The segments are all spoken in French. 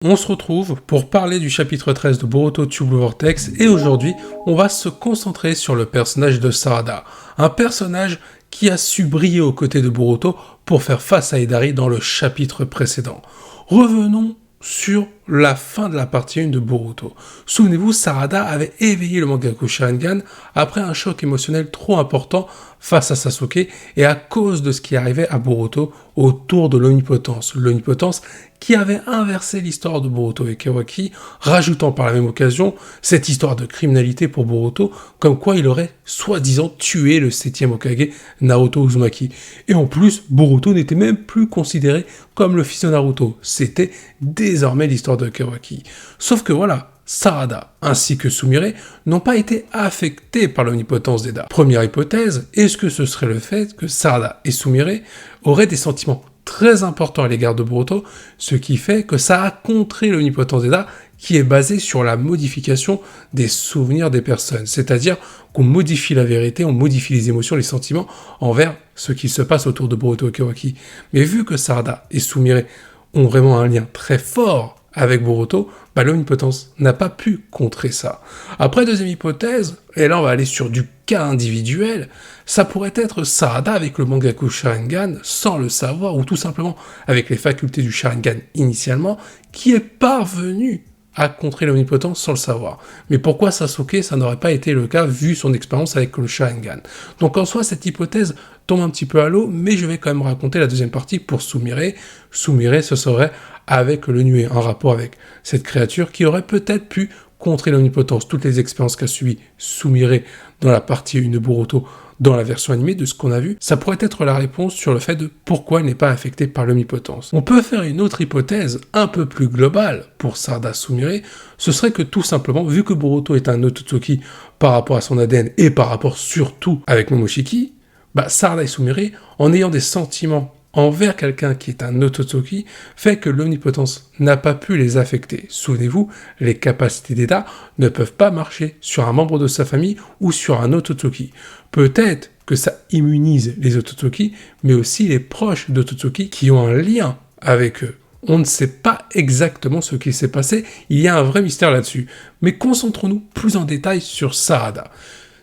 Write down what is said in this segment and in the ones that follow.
On se retrouve pour parler du chapitre 13 de Boruto Tube Vortex et aujourd'hui on va se concentrer sur le personnage de Sarada, un personnage qui a su briller aux côtés de Boruto pour faire face à Idari dans le chapitre précédent. Revenons sur la fin de la partie 1 de Boruto. Souvenez-vous, Sarada avait éveillé le Mangaku Sharingan après un choc émotionnel trop important face à Sasuke et à cause de ce qui arrivait à Boruto autour de l'omnipotence. L'omnipotence qui avait inversé l'histoire de Boruto et Kawaki, rajoutant par la même occasion cette histoire de criminalité pour Boruto, comme quoi il aurait soi-disant tué le 7e Hokage Naruto Uzumaki. Et en plus, Boruto n'était même plus considéré comme le fils de Naruto, c'était désormais l'histoire de Kawaki. Sauf que voilà, Sarada ainsi que Sumire n'ont pas été affectés par l'omnipotence d'Eda. Première hypothèse, est-ce que ce serait le fait que Sarada et Sumire auraient des sentiments très importants à l'égard de Boruto, ce qui fait que ça a contré l'omnipotence d'Eda qui est basée sur la modification des souvenirs des personnes, c'est-à-dire qu'on modifie la vérité, on modifie les émotions, les sentiments envers ce qui se passe autour de Boruto et Kawaki. Mais vu que Sarada et Sumire ont vraiment un lien très fort avec Boruto, l'omnipotence n'a pas pu contrer ça. Après, deuxième hypothèse, et là on va aller sur du cas individuel, ça pourrait être Sarada avec le Mangaku Sharingan sans le savoir, ou tout simplement avec les facultés du Sharingan initialement, qui est parvenu à contrer l'omnipotence sans le savoir. Mais pourquoi Sasuke, ça n'aurait pas été le cas vu son expérience avec le Sharingan. Donc en soi, cette hypothèse tombe un petit peu à l'eau, mais je vais quand même raconter la deuxième partie pour Sumire. Sumire, ce serait avec le nuée, en rapport avec cette créature qui aurait peut-être pu contrer l'omnipotence. Toutes les expériences qu'a subi Sumire dans la partie 1 de Boruto, dans la version animée de ce qu'on a vu, ça pourrait être la réponse sur le fait de pourquoi il n'est pas affecté par l'omnipotence. On peut faire une autre hypothèse un peu plus globale pour Sarada Sumire, ce serait que tout simplement, vu que Boruto est un Otsutsuki par rapport à son ADN et par rapport surtout avec Momoshiki, Sarada et Sumire, en ayant des sentiments envers quelqu'un qui est un Otsutsuki, fait que l'omnipotence n'a pas pu les affecter. Souvenez-vous, les capacités d'Eda ne peuvent pas marcher sur un membre de sa famille ou sur un Otsutsuki. Peut-être que ça immunise les Otsutsuki, mais aussi les proches d'Otsutsuki qui ont un lien avec eux. On ne sait pas exactement ce qui s'est passé, il y a un vrai mystère là-dessus. Mais concentrons-nous plus en détail sur Sarada.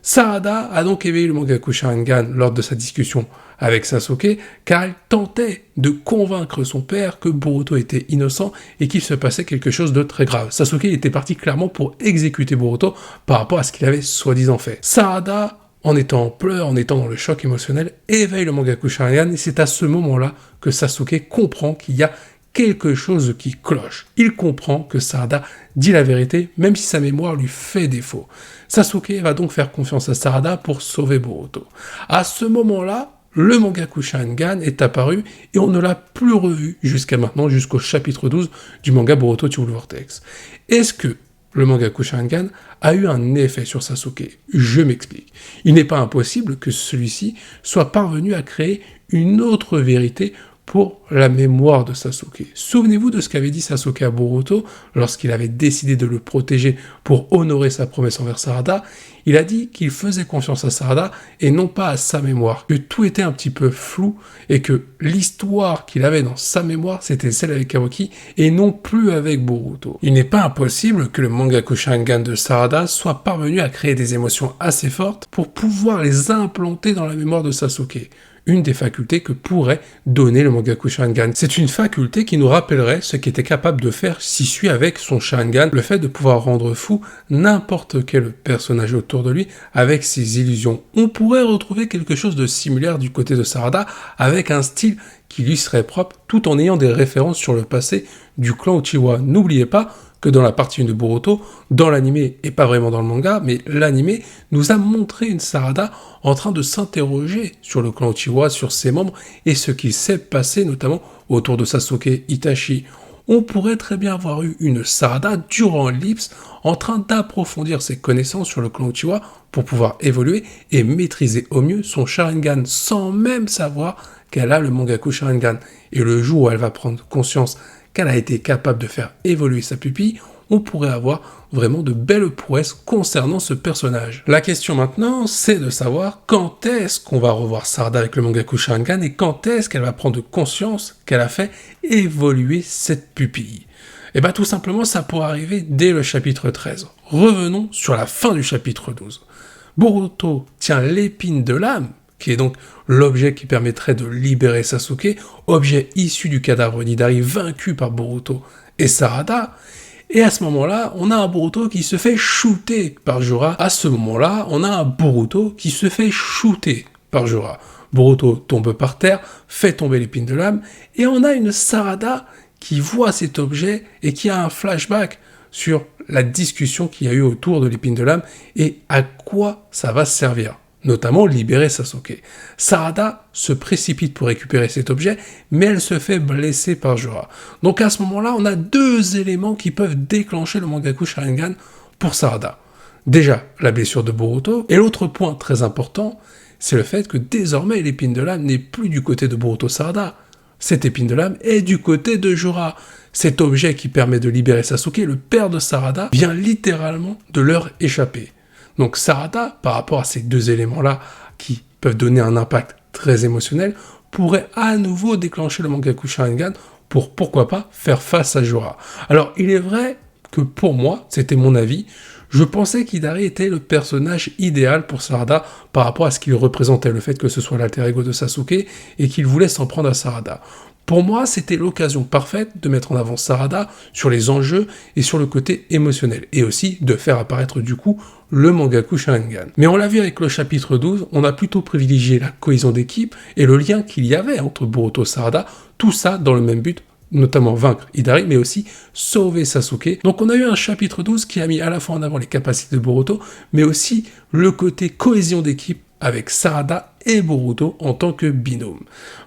Sarada a donc éveillé le Mangaku Sharingan lors de sa discussion avec Sasuke, car elle tentait de convaincre son père que Boruto était innocent et qu'il se passait quelque chose de très grave. Sasuke était parti clairement pour exécuter Boruto par rapport à ce qu'il avait soi-disant fait. Sarada, en étant en pleurs, en étant dans le choc émotionnel, éveille le Mangaku Sharingan et c'est à ce moment-là que Sasuke comprend qu'il y a quelque chose qui cloche. Il comprend que Sarada dit la vérité, même si sa mémoire lui fait défaut. Sasuke va donc faire confiance à Sarada pour sauver Boruto. À ce moment-là, le Mangaku Sharingan est apparu et on ne l'a plus revu jusqu'à maintenant, jusqu'au chapitre 12 du manga Boruto Tube Vortex. Est-ce que le Mangaku Sharingan a eu un effet sur Sasuke? Je m'explique. Il n'est pas impossible que celui-ci soit parvenu à créer une autre vérité pour la mémoire de Sasuke. Souvenez-vous de ce qu'avait dit Sasuke à Boruto lorsqu'il avait décidé de le protéger pour honorer sa promesse envers Sarada. Il a dit qu'il faisait confiance à Sarada et non pas à sa mémoire, que tout était un petit peu flou et que l'histoire qu'il avait dans sa mémoire c'était celle avec Kawaki et non plus avec Boruto. Il n'est pas impossible que le Mangaku Sharingan de Sarada soit parvenu à créer des émotions assez fortes pour pouvoir les implanter dans la mémoire de Sasuke. Une des facultés que pourrait donner le Mangaku Sharingan. C'est une faculté qui nous rappellerait ce qu'était capable de faire Shisui avec son Sharingan, le fait de pouvoir rendre fou n'importe quel personnage autour de lui avec ses illusions. On pourrait retrouver quelque chose de similaire du côté de Sarada avec un style qui lui serait propre tout en ayant des références sur le passé du clan Uchiwa. N'oubliez pas que dans la partie 1 de Boruto, dans l'animé et pas vraiment dans le manga, mais l'animé nous a montré une Sarada en train de s'interroger sur le clan Uchiwa, sur ses membres et ce qui s'est passé notamment autour de Sasuke Itachi. On pourrait très bien avoir eu une Sarada durant l'ellipse en train d'approfondir ses connaissances sur le clan Uchiwa pour pouvoir évoluer et maîtriser au mieux son Sharingan sans même savoir qu'elle a le Mangaku Sharingan. Et le jour où elle va prendre conscience qu'elle a été capable de faire évoluer sa pupille, on pourrait avoir vraiment de belles prouesses concernant ce personnage. La question maintenant, c'est de savoir quand est-ce qu'on va revoir Sarada avec le Mangaku Sharingan et quand est-ce qu'elle va prendre conscience qu'elle a fait évoluer cette pupille. Et bien tout simplement, ça pourrait arriver dès le chapitre 13. Revenons sur la fin du chapitre 12. Boruto tient l'épine de l'âme, qui est donc l'objet qui permettrait de libérer Sasuke, objet issu du cadavre d'Hidari vaincu par Boruto et Sarada. Et à ce moment-là, on a un Boruto qui se fait shooter par Jura. À ce moment-là, on a un Boruto qui se fait shooter par Jura. Boruto tombe par terre, fait tomber l'épine de l'âme, et on a une Sarada qui voit cet objet et qui a un flashback sur la discussion qu'il y a eu autour de l'épine de l'âme et à quoi ça va servir, notamment libérer Sasuke. Sarada se précipite pour récupérer cet objet, mais elle se fait blesser par Jura. Donc à ce moment-là, on a deux éléments qui peuvent déclencher le Mangaku Sharingan pour Sarada. Déjà, la blessure de Boruto, et l'autre point très important, c'est le fait que désormais l'épine de l'âme n'est plus du côté de Boruto Sarada. Cette épine de l'âme est du côté de Jura. Cet objet qui permet de libérer Sasuke, le père de Sarada, vient littéralement de leur échapper. Donc Sarada, par rapport à ces deux éléments-là, qui peuvent donner un impact très émotionnel, pourrait à nouveau déclencher le Mangaku Sharingan pour, pourquoi pas, faire face à Jura. Alors, il est vrai que pour moi, c'était mon avis, je pensais qu'Hidari était le personnage idéal pour Sarada par rapport à ce qu'il représentait, le fait que ce soit l'alter ego de Sasuke et qu'il voulait s'en prendre à Sarada. Pour moi, c'était l'occasion parfaite de mettre en avant Sarada sur les enjeux et sur le côté émotionnel, et aussi de faire apparaître du coup le Mangaku Sharingan. Mais on l'a vu avec le chapitre 12, on a plutôt privilégié la cohésion d'équipe et le lien qu'il y avait entre Boruto et Sarada, tout ça dans le même but, notamment vaincre Hidari, mais aussi sauver Sasuke. Donc on a eu un chapitre 12 qui a mis à la fois en avant les capacités de Boruto, mais aussi le côté cohésion d'équipe avec Sarada et Boruto en tant que binôme.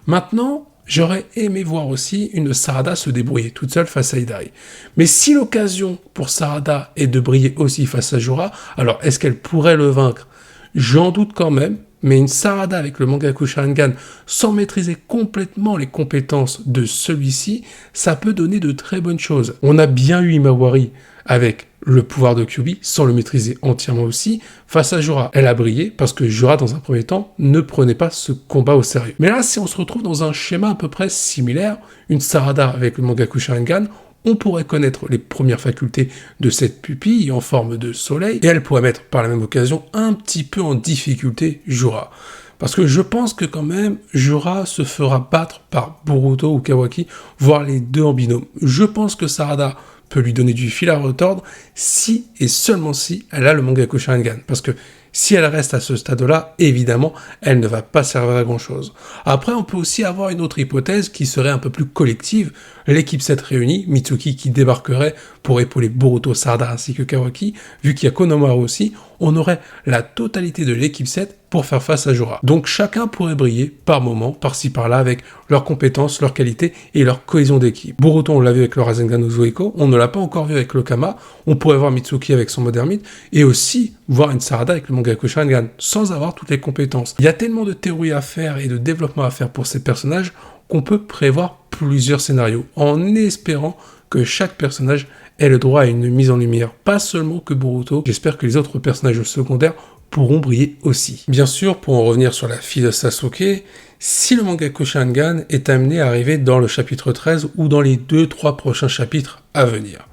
Maintenant, j'aurais aimé voir aussi une Sarada se débrouiller toute seule face à Hidari. Mais si l'occasion pour Sarada est de briller aussi face à Jura, alors est-ce qu'elle pourrait le vaincre? J'en doute quand même, mais une Sarada avec le Mangaku Sharingan sans maîtriser complètement les compétences de celui-ci, ça peut donner de très bonnes choses. On a bien eu Imawari avec le pouvoir de Kyuubi, sans le maîtriser entièrement aussi, face à Jura. Elle a brillé parce que Jura, dans un premier temps, ne prenait pas ce combat au sérieux. Mais là, si on se retrouve dans un schéma à peu près similaire, une Sarada avec le Mangaku Sharingan, on pourrait connaître les premières facultés de cette pupille en forme de soleil, et elle pourrait mettre par la même occasion un petit peu en difficulté Jura. Parce que je pense que quand même, Jura se fera battre par Boruto ou Kawaki, voire les deux en binôme. Je pense que Sarada peut lui donner du fil à retordre si et seulement si elle a le Mangaku Sharingan. Parce que si elle reste à ce stade-là, évidemment, elle ne va pas servir à grand-chose. Après, on peut aussi avoir une autre hypothèse qui serait un peu plus collective. L'équipe 7 réunie, Mitsuki qui débarquerait pour épauler Boruto, Sarada ainsi que Kawaki, vu qu'il y a Konohamaru aussi, on aurait la totalité de l'équipe 7 pour faire face à Jura. Donc chacun pourrait briller par moment, par-ci par-là, avec leurs compétences, leurs qualités et leur cohésion d'équipe. Boruto, on l'a vu avec le Rasengan Uzueko, on ne l'a pas encore vu avec le Kama, on pourrait voir Mitsuki avec son Modern Myth, et aussi voir une Sarada avec le Mangaku Sharingan, sans avoir toutes les compétences. Il y a tellement de théories à faire et de développement à faire pour ces personnages qu'on peut prévoir plusieurs scénarios, en espérant que chaque personnage ait le droit à une mise en lumière. Pas seulement que Boruto, j'espère que les autres personnages secondaires pourront briller aussi. Bien sûr, pour en revenir sur la fille de Sasuke, si le Mangaku Sharingan est amené à arriver dans le chapitre 13 ou dans les 2-3 prochains chapitres à venir,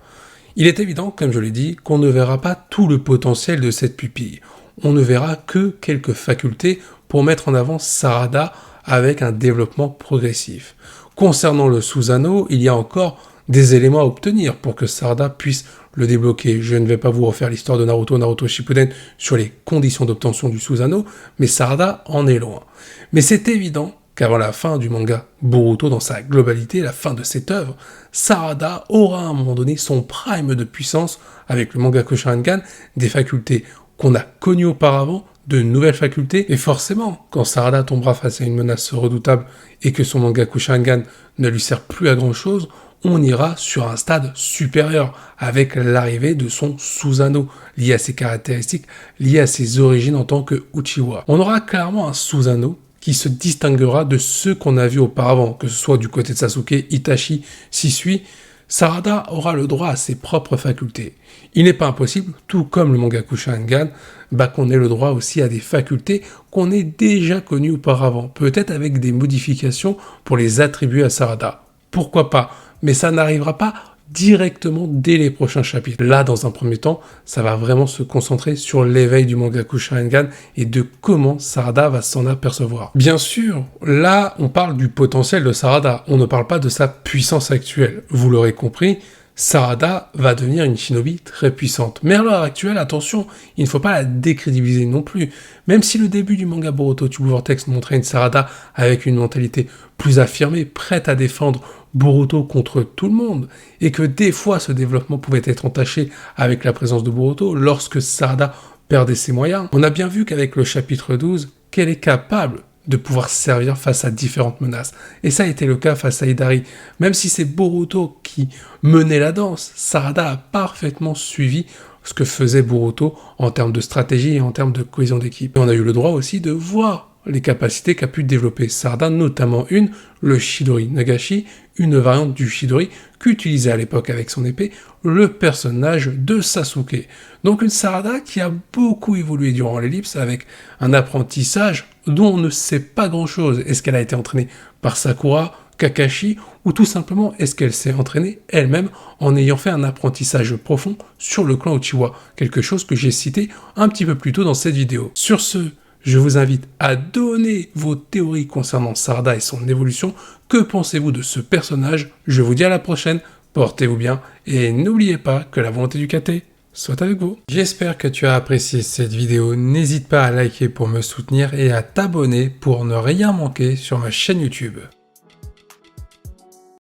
il est évident, comme je l'ai dit, qu'on ne verra pas tout le potentiel de cette pupille. On ne verra que quelques facultés pour mettre en avant Sarada avec un développement progressif. Concernant le Susanoo, il y a encore des éléments à obtenir pour que Sarada puisse le débloquer. Je ne vais pas vous refaire l'histoire de Naruto Shippuden sur les conditions d'obtention du Susanoo, mais Sarada en est loin. Mais c'est évident qu'avant la fin du manga Boruto dans sa globalité, la fin de cette œuvre, Sarada aura à un moment donné son prime de puissance avec le Mangaku Sharingan, des facultés qu'on a connues auparavant, de nouvelles facultés, et forcément, quand Sarada tombera face à une menace redoutable et que son Mangaku Sharingan ne lui sert plus à grand chose, on ira sur un stade supérieur avec l'arrivée de son Susanoo, lié à ses caractéristiques, lié à ses origines en tant que Uchiwa. On aura clairement un Susanoo qui se distinguera de ceux qu'on a vus auparavant, que ce soit du côté de Sasuke, Itachi, Shisui. Sarada aura le droit à ses propres facultés. Il n'est pas impossible, tout comme le Mangaku Sharingan, qu'on ait le droit aussi à des facultés qu'on ait déjà connues auparavant, peut-être avec des modifications pour les attribuer à Sarada. Pourquoi pas? Mais ça n'arrivera pas directement dès les prochains chapitres. Là, dans un premier temps, ça va vraiment se concentrer sur l'éveil du Mangaku Sharingan et de comment Sarada va s'en apercevoir. Bien sûr, là, on parle du potentiel de Sarada, on ne parle pas de sa puissance actuelle. Vous l'aurez compris, Sarada va devenir une shinobi très puissante. Mais à l'heure actuelle, attention, il ne faut pas la décrédibiliser non plus. Même si le début du manga Boruto Tube Vortex montrait une Sarada avec une mentalité plus affirmée, prête à défendre Boruto contre tout le monde, et que des fois ce développement pouvait être entaché avec la présence de Boruto lorsque Sarada perdait ses moyens, on a bien vu qu'avec le chapitre 12, qu'elle est capable de pouvoir servir face à différentes menaces. Et ça a été le cas face à Hidari. Même si c'est Boruto qui menait la danse, Sarada a parfaitement suivi ce que faisait Boruto en termes de stratégie et en termes de cohésion d'équipe. Et on a eu le droit aussi de voir les capacités qu'a pu développer Sarada, notamment le Chidori Nagashi, une variante du Chidori qu'utilisait à l'époque avec son épée le personnage de Sasuke. Donc une Sarada qui a beaucoup évolué durant l'ellipse avec un apprentissage dont on ne sait pas grand-chose. Est-ce qu'elle a été entraînée par Sakura, Kakashi, ou tout simplement est-ce qu'elle s'est entraînée elle-même en ayant fait un apprentissage profond sur le clan Uchiwa, quelque chose que j'ai cité un petit peu plus tôt dans cette vidéo. Sur ce, je vous invite à donner vos théories concernant Sarada et son évolution. Que pensez-vous de ce personnage? Je vous dis à la prochaine, portez-vous bien, et n'oubliez pas que la volonté du KT soit avec vous. J'espère que tu as apprécié cette vidéo, n'hésite pas à liker pour me soutenir et à t'abonner pour ne rien manquer sur ma chaîne YouTube.